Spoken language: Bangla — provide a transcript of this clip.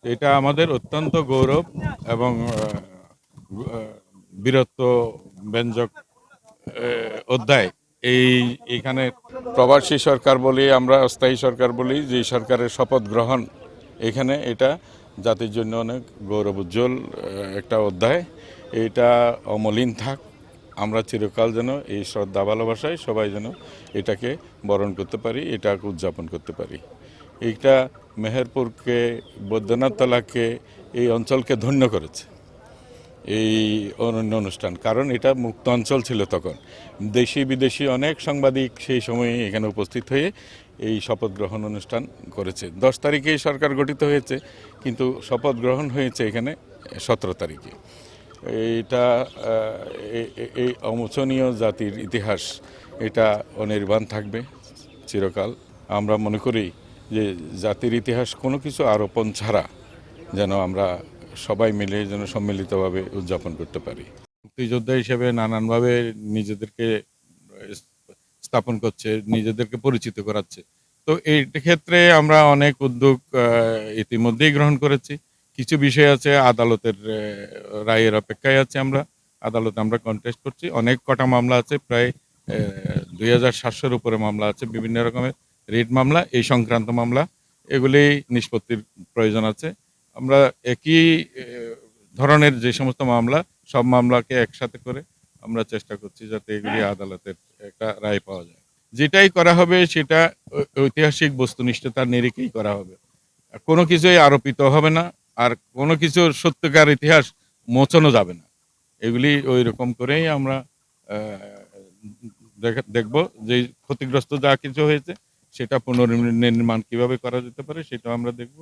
এটা আমাদের অত্যন্ত গৌরব এবং বীরত্ব ব্যঞ্জক অধ্যায়। এইখানে প্রবাসী সরকার বলি, আমরা অস্থায়ী সরকার বলি, যে সরকারের শপথ গ্রহণ এখানে, এটা জাতির জন্য অনেক গৌরব উজ্জ্বল একটা অধ্যায়। এটা অমলিন থাক, আমরা চিরকাল যেন এই শ্রদ্ধা ভালোবাসায় সবাই যেন এটাকে বরণ করতে পারি, এটাকে উদযাপন করতে পারি। এইটা মেহেরপুরকে, বৈদ্যনাথ তলাকে, এই অঞ্চলকে ধন্য করেছে এই অনন্য অনুষ্ঠান, কারণ এটা মুক্ত অঞ্চল ছিল তখন। দেশি বিদেশি অনেক সাংবাদিক সেই সময়ে এখানে উপস্থিত হয়ে এই শপথ গ্রহণ অনুষ্ঠান করেছে। 10 তারিখে সরকার গঠিত হয়েছে, কিন্তু শপথ গ্রহণ হয়েছে এখানে 17 তারিখে। এইটা এই অমোচনীয় জাতির ইতিহাস, এটা অনির্বাণ থাকবে চিরকাল। আমরা মনে করি যে জাতির ইতিহাস কোনো কিছু আরোপণ ছাড়া যেন আমরা সবাই মিলে যেন সম্মিলিতভাবে উদযাপন করতে পারি। মুক্তিযোদ্ধা হিসেবে নানানভাবে নিজেদেরকে স্থাপন করছে, নিজেদেরকে পরিচিত করাচ্ছে। তো এই ক্ষেত্রে আমরা অনেক উদ্যোগ ইতিমধ্যেই গ্রহণ করেছি। কিছু বিষয় আছে আদালতের রায়ের অপেক্ষায় আছে। আমরা আদালতে আমরা কন্টেস্ট করছি। অনেক কটা মামলা আছে, প্রায় 2700-র উপরে মামলা আছে, বিভিন্ন রকমের রিট মামলা, এই সংক্রান্ত মামলা। এগুলি নিষ্পত্তির প্রয়োজন আছে। আমরা একই ধরনের যে সমস্ত মামলা, সব মামলাকে একসাথে করে আমরা চেষ্টা করছি যাতে এগুলি আদালতের একটা রায় পাওয়া যায়। যেটাই করা হবে সেটা ঐতিহাসিক বস্তুনিষ্ঠতার নিরিখেই করা হবে। কোনো কিছুই আরোপিত হবে না, আর কোনো কিছুর সত্যকার ইতিহাস মোছানো যাবে না। এগুলি ওই রকম করেই আমরা দেখব যে ক্ষতিগ্রস্ত যা কিছু হয়েছে সেটা পুনর্নির্মাণ কিভাবে করা যেতে পারে সেটাও আমরা দেখব।